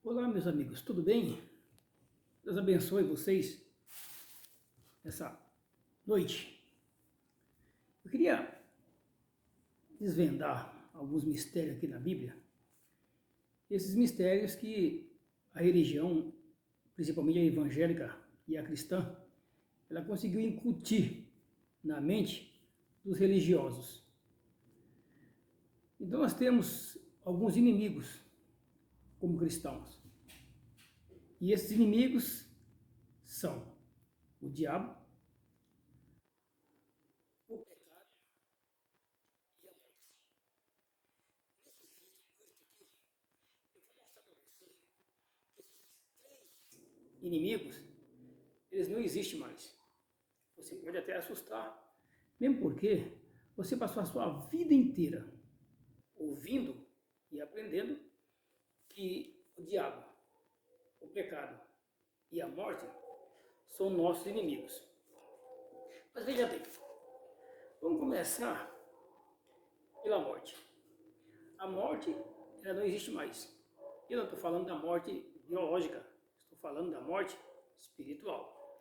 Olá, meus amigos, tudo bem? Deus abençoe vocês nessa noite. Eu queria desvendar alguns mistérios aqui na Bíblia, esses mistérios que a religião, principalmente a evangélica e a cristã, ela conseguiu incutir na mente dos religiosos. Então nós temos alguns inimigos como cristãos. E esses inimigos são o diabo, o pecado e a morte. Nesse vídeo aqui, eu vou mostrar para você que esses três inimigos, eles não existem mais. Você pode até assustar, mesmo porque você passou a sua vida inteira ouvindo e aprendendo que o diabo, o pecado e a morte são nossos inimigos. Mas veja bem, vamos começar pela morte. A morte, ela não existe mais. Eu não estou falando da morte biológica, estou falando da morte espiritual.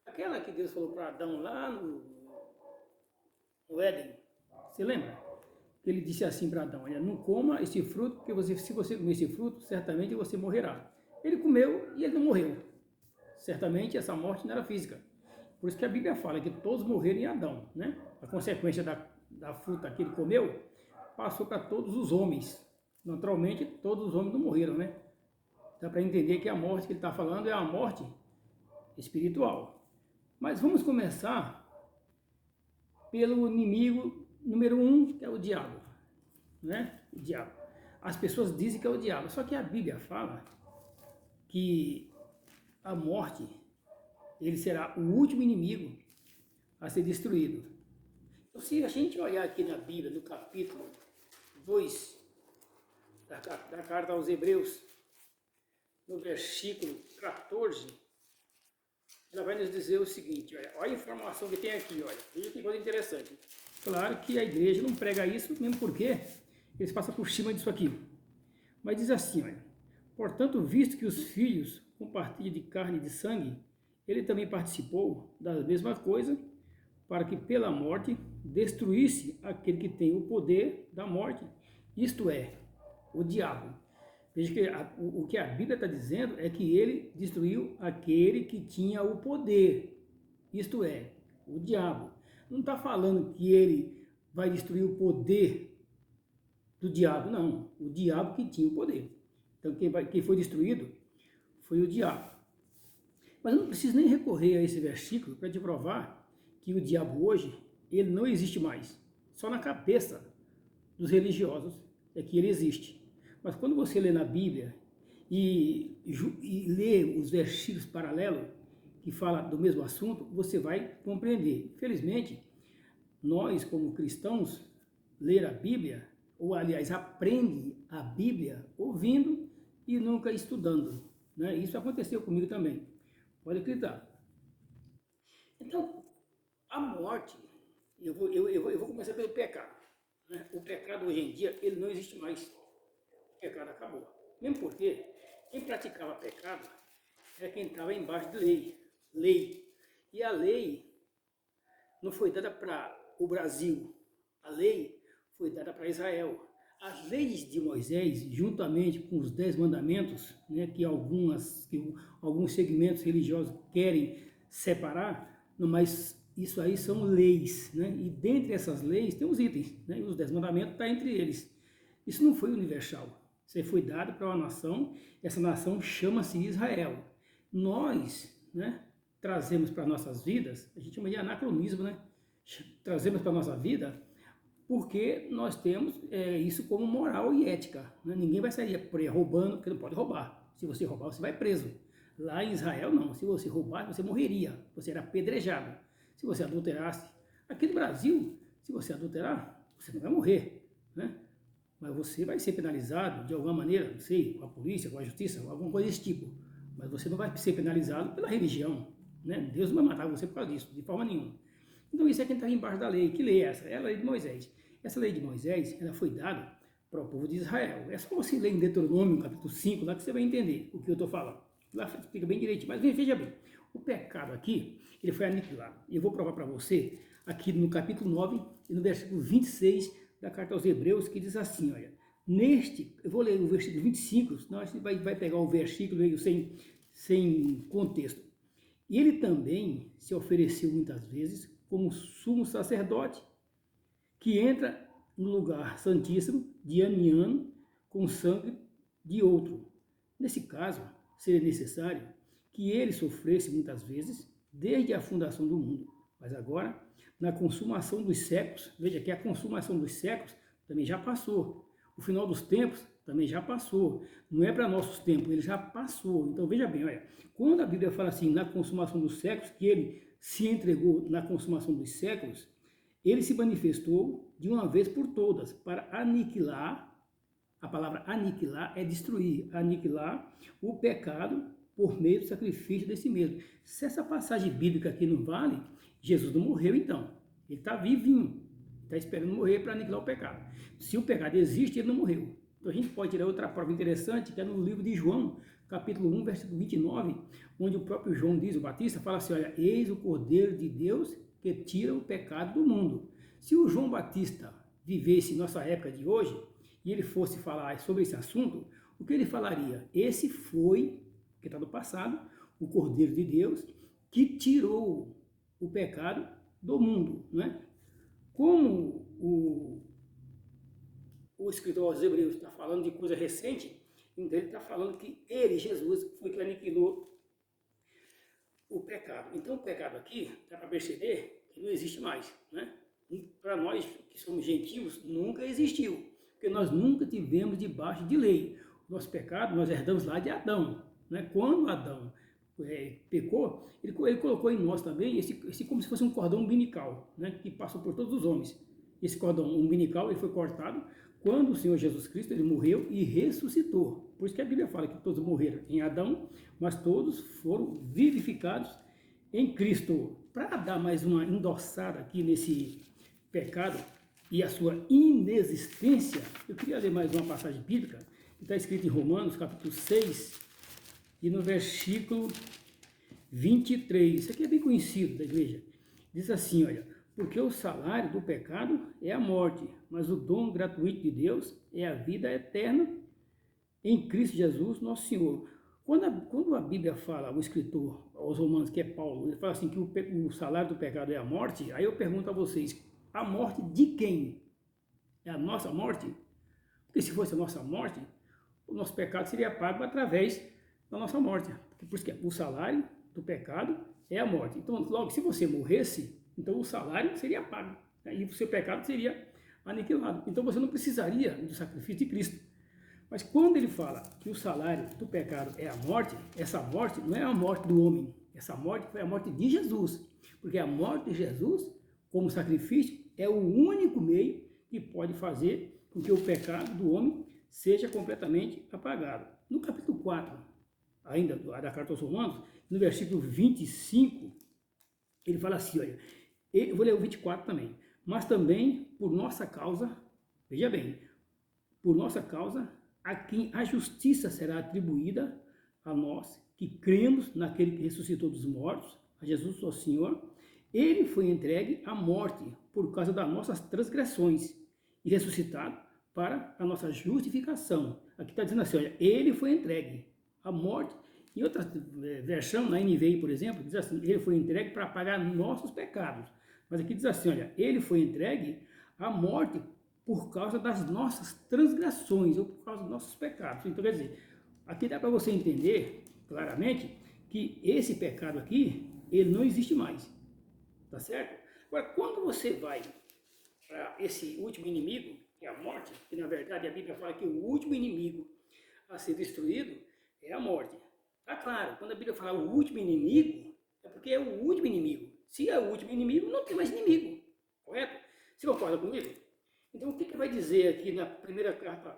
Aquela que Deus falou para Adão lá no Éden, você lembra? Que ele disse assim para Adão: olha, não coma esse fruto, porque se você comer esse fruto, certamente você morrerá. Ele comeu e ele não morreu. Certamente essa morte não era física. Por isso que a Bíblia fala que todos morreram em Adão, né? A consequência da fruta que ele comeu passou para todos os homens. Naturalmente, todos os homens não morreram, né? Dá para entender que a morte que ele está falando é a morte espiritual. Mas vamos começar pelo inimigo número 1, que é o diabo, né? O diabo. As pessoas dizem que é o diabo, só que a Bíblia fala que a morte, ele será o último inimigo a ser destruído. Então, se a gente olhar aqui na Bíblia, no capítulo 2 da carta aos Hebreus, no versículo 14, ela vai nos dizer o seguinte: olha a informação que tem aqui, olha, veja que coisa interessante. Claro que a igreja não prega isso, mesmo porque eles passam por cima disso aqui. Mas diz assim, olha: portanto, visto que os filhos compartilham de carne e de sangue, ele também participou da mesma coisa, para que pela morte destruísse aquele que tem o poder da morte, isto é, o diabo. Veja que o que a Bíblia está dizendo é que ele destruiu aquele que tinha o poder, isto é, o diabo. Não está falando que ele vai destruir o poder do diabo, não. O diabo que tinha o poder. Então quem foi destruído foi o diabo. Mas eu não preciso nem recorrer a esse versículo para te provar que o diabo hoje, ele não existe mais. Só na cabeça dos religiosos é que ele existe. Mas quando você lê na Bíblia e lê os versículos paralelos que falam do mesmo assunto, você vai compreender. Felizmente, nós como cristãos, ler a Bíblia, ou aliás, aprende a Bíblia ouvindo e nunca estudando, né? Isso aconteceu comigo também, pode acreditar. Então, a morte, eu vou começar pelo pecado, né? O pecado hoje em dia, ele não existe mais. O pecado acabou. Mesmo porque quem praticava pecado era quem estava embaixo de lei. E a lei não foi dada para o Brasil, a lei foi dada para Israel. As leis de Moisés, juntamente com os 10 mandamentos, né, que alguns segmentos religiosos querem separar, mas isso aí são leis, né? E dentre essas leis tem os itens, né? E os 10 mandamentos estão entre eles. Isso não foi universal. Isso foi dado para uma nação, essa nação chama-se Israel. Nós, né, trazemos para nossas vidas, a gente chama de anacronismo, né? Trazemos para a nossa vida porque nós temos isso como moral e ética, né? Ninguém vai sair roubando, porque não pode roubar. Se você roubar, você vai preso. Lá em Israel, não. Se você roubasse, você morreria. Você era apedrejado. Se você adulterasse. Aqui no Brasil, se você adulterar, você não vai morrer, né? Mas você vai ser penalizado de alguma maneira, não sei, com a polícia, com a justiça, alguma coisa desse tipo. Mas você não vai ser penalizado pela religião, né? Deus não vai matar você por causa disso, de forma nenhuma. Então isso é quem está embaixo da lei. Que lei é essa? É a lei de Moisés. Essa lei de Moisés, ela foi dada para o povo de Israel. É só você ler em Deuteronômio, capítulo 5, lá que você vai entender o que eu estou falando. Lá fica bem direitinho. Mas veja bem, o pecado aqui, ele foi aniquilado. E eu vou provar para você, aqui no capítulo 9, e no versículo 26 da carta aos Hebreus, que diz assim, olha, eu vou ler o versículo 25, senão a gente vai pegar o versículo meio sem contexto. E ele também se ofereceu muitas vezes como sumo sacerdote, que entra no lugar santíssimo de ano em ano com sangue de outro. Nesse caso, seria necessário que ele sofresse muitas vezes desde a fundação do mundo. Mas agora, na consumação dos séculos, veja que a consumação dos séculos também já passou. O final dos tempos também já passou. Não é para nossos tempos, ele já passou. Então veja bem, olha, quando a Bíblia fala assim, na consumação dos séculos, que ele se entregou na consumação dos séculos, ele se manifestou de uma vez por todas para aniquilar, a palavra aniquilar é destruir, aniquilar o pecado por meio do sacrifício desse mesmo. Se essa passagem bíblica aqui não vale, Jesus não morreu então, ele está vivinho, está esperando morrer para aniquilar o pecado. Se o pecado existe, ele não morreu. Então a gente pode tirar outra prova interessante, que é no livro de João, capítulo 1, versículo 29, onde o próprio João diz, o Batista, fala assim, olha, eis o Cordeiro de Deus que tira o pecado do mundo. Se o João Batista vivesse em nossa época de hoje, e ele fosse falar sobre esse assunto, o que ele falaria? Esse foi, que está no passado, o Cordeiro de Deus, que tirou o pecado do mundo, não é? Como o escritor aos Hebreus está falando de coisa recente, então ele está falando que ele, Jesus, foi que aniquilou o pecado. Então o pecado aqui, dá para perceber que não existe mais, né? Para nós que somos gentios, nunca existiu, porque nós nunca tivemos debaixo de lei. O nosso pecado nós herdamos lá de Adão, né? Quando Adão pecou, ele colocou em nós também esse como se fosse um cordão umbilical, né? Que passou por todos os homens. Esse cordão umbilical ele foi cortado quando o Senhor Jesus Cristo ele morreu e ressuscitou. Por isso que a Bíblia fala que todos morreram em Adão, mas todos foram vivificados em Cristo. Para dar mais uma endossada aqui nesse pecado e a sua inexistência, eu queria ler mais uma passagem bíblica, que está escrita em Romanos, capítulo 6, e no versículo 23. Isso aqui é bem conhecido da igreja. Diz assim, olha, porque o salário do pecado é a morte, mas o dom gratuito de Deus é a vida eterna em Cristo Jesus, nosso Senhor. Quando a Bíblia fala, o escritor aos Romanos, que é Paulo, ele fala assim que o salário do pecado é a morte, aí eu pergunto a vocês, a morte de quem? É a nossa morte? Porque se fosse a nossa morte, o nosso pecado seria pago através da nossa morte. Por isso que o salário do pecado é a morte. Então, logo, se você morresse, então o salário seria pago, né? E o seu pecado seria aniquilado. Então você não precisaria do sacrifício de Cristo. Mas quando ele fala que o salário do pecado é a morte, essa morte não é a morte do homem, essa morte foi a morte de Jesus. Porque a morte de Jesus, como sacrifício, é o único meio que pode fazer com que o pecado do homem seja completamente apagado. No capítulo 4, ainda da carta aos Romanos, no versículo 25, ele fala assim, olha, eu vou ler o 24 também, mas também por nossa causa, veja bem, por nossa causa, a quem a justiça será atribuída a nós, que cremos naquele que ressuscitou dos mortos, a Jesus, nosso Senhor. Ele foi entregue à morte por causa das nossas transgressões e ressuscitado para a nossa justificação. Aqui está dizendo assim, olha, ele foi entregue à morte. Em outra versão, na NVI, por exemplo, diz assim, ele foi entregue para pagar nossos pecados. Mas aqui diz assim, olha, ele foi entregue à morte por causa das nossas transgressões, ou por causa dos nossos pecados. Então, quer dizer, aqui dá para você entender claramente que esse pecado aqui, ele não existe mais. Tá certo? Agora, quando você vai para esse último inimigo, que é a morte, que na verdade a Bíblia fala que o último inimigo a ser destruído é a morte. Tá claro, quando a Bíblia fala o último inimigo, é porque é o último inimigo. Se é o último inimigo, não tem mais inimigo. Correto? Você concorda comigo? Então, o que vai dizer aqui na primeira carta,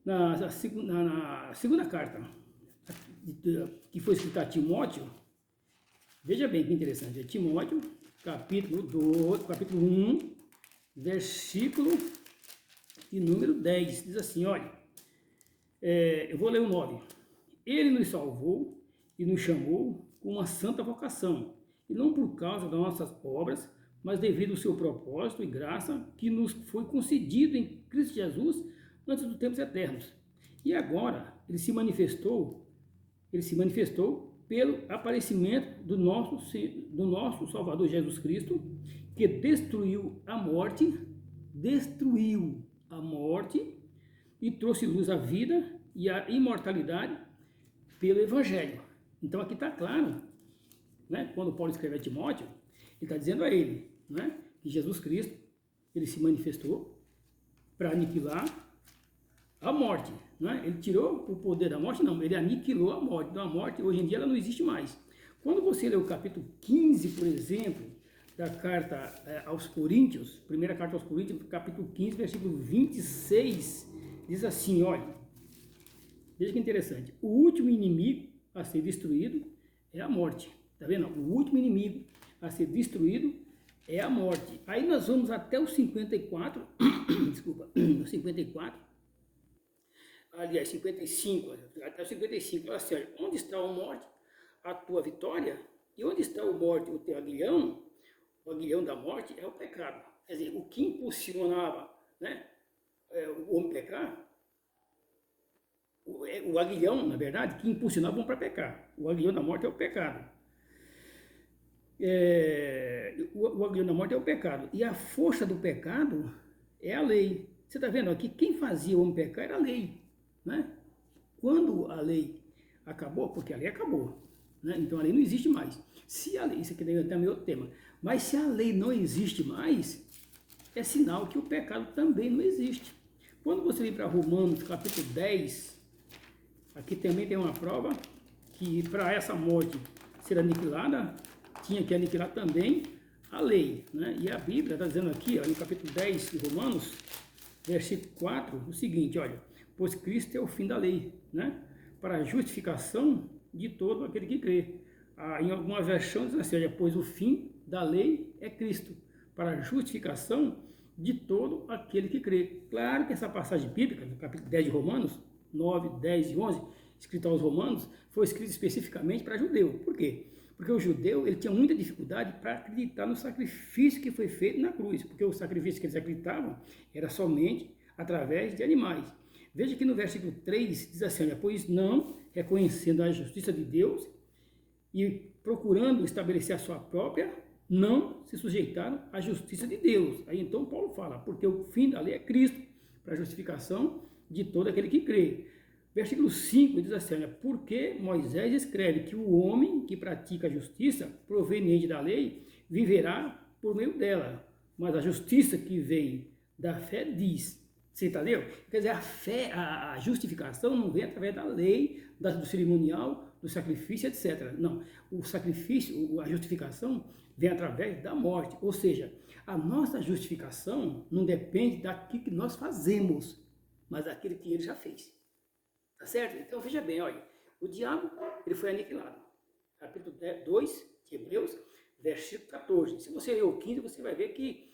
na segunda carta, que foi escrita a Timóteo? Veja bem que interessante. É Timóteo, capítulo 1, versículo e número 10. Diz assim, olha, eu vou ler o 9. Ele nos salvou e nos chamou com uma santa vocação, e não por causa das nossas obras, mas devido ao seu propósito e graça que nos foi concedido em Cristo Jesus antes dos tempos eternos. E agora ele se manifestou pelo aparecimento do nosso Salvador Jesus Cristo, que destruiu a morte e trouxe luz à vida e à imortalidade pelo Evangelho. Então aqui está claro, né, quando Paulo escreve a Timóteo, ele está dizendo a ele, né, que Jesus Cristo, ele se manifestou para aniquilar a morte. Né? Ele tirou o poder da morte? Não, ele aniquilou a morte. Então a morte, hoje em dia, ela não existe mais. Quando você lê o capítulo 15, por exemplo, da carta aos Coríntios, primeira carta aos Coríntios, capítulo 15, versículo 26, diz assim, olha, veja que interessante, o último inimigo a ser destruído é a morte. Tá vendo? O último inimigo a ser destruído é a morte. Aí nós vamos até o 54, desculpa, no 54, aliás, 55, até o 55, olha assim, olha, onde está a morte, a tua vitória? E onde está a morte, o teu aguilhão? O aguilhão da morte é o pecado. Quer dizer, o que impulsionava, né, o homem pecar, o aguilhão, na verdade, que impulsionava o homem para pecar. O aguilhão da morte é o pecado. O aguilhão da morte é o pecado. E a força do pecado é a lei. Você está vendo aqui, quem fazia o homem pecar era a lei. Né? Quando a lei acabou, porque a lei acabou, né? Então a lei não existe mais. Se a lei, isso aqui também é outro tema, mas se a lei não existe mais, é sinal que o pecado também não existe. Quando você vem para Romanos capítulo 10, aqui também tem uma prova que para essa morte ser aniquilada, tinha que aniquilar também a lei. Né? E a Bíblia está dizendo aqui, ó, no capítulo 10 de Romanos, versículo 4, o seguinte, olha, pois Cristo é o fim da lei, né? Para a justificação de todo aquele que crê. Em alguma versão diz assim, olha, pois o fim da lei é Cristo, para a justificação de todo aquele que crê. Claro que essa passagem bíblica, no capítulo 10 de Romanos, 9, 10 e 11, escrita aos Romanos, foi escrita especificamente para judeu. Por quê? Porque o judeu ele tinha muita dificuldade para acreditar no sacrifício que foi feito na cruz, porque o sacrifício que eles acreditavam era somente através de animais. Veja que no versículo 3 diz assim, olha, pois não, reconhecendo a justiça de Deus e procurando estabelecer a sua própria, não se sujeitaram à justiça de Deus. Aí então Paulo fala, porque o fim da lei é Cristo, para a justificação de todo aquele que crê. Versículo 5 diz assim, olha, porque Moisés escreve que o homem que pratica a justiça proveniente da lei viverá por meio dela, mas a justiça que vem da fé diz. Você entendeu? Quer dizer, a fé, a justificação não vem através da lei, do cerimonial, do sacrifício, etc. Não, o sacrifício, a justificação vem através da morte. Ou seja, a nossa justificação não depende daquilo que nós fazemos, mas daquilo que ele já fez. Tá certo? Então veja bem, olha, o diabo ele foi aniquilado. Capítulo 2 de Hebreus, versículo 14. Se você ler o 15, você vai ver que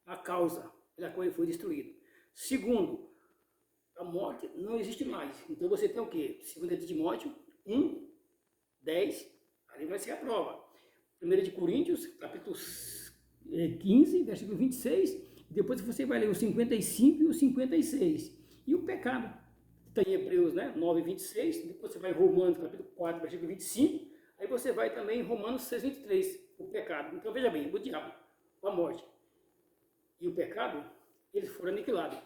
a causa pela qual ele foi destruído. Segundo, a morte não existe mais. Então você tem o quê? 2 de Timóteo 1, 10, ali vai ser a prova. 1 de Coríntios, capítulo 15, versículo 26, depois você vai ler o 55 e o 56. E o pecado, está em Hebreus, né, 9, 26, depois você vai em Romanos, capítulo 4, versículo 25, aí você vai também em Romanos 6, 23, o pecado. Então veja bem, o diabo, a morte e o pecado, eles foram aniquilados.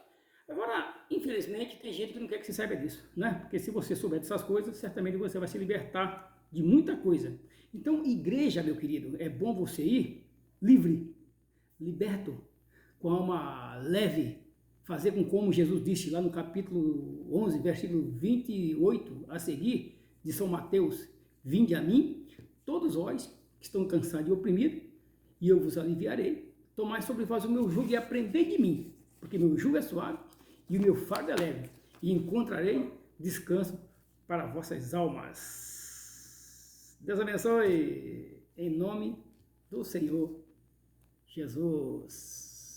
Agora, infelizmente, tem gente que não quer que você saiba disso, né? Porque se você souber dessas coisas, certamente você vai se libertar de muita coisa. Então, igreja, meu querido, é bom você ir livre, liberto, com a alma leve, fazer como Jesus disse lá no capítulo 11, versículo 28 a seguir, de São Mateus, vinde a mim, todos vós que estão cansados e oprimidos, e eu vos aliviarei. Tomai sobre vós o meu jugo e aprendei de mim, porque meu jugo é suave e o meu fardo é leve, e encontrarei descanso para vossas almas. Deus abençoe, em nome do Senhor Jesus.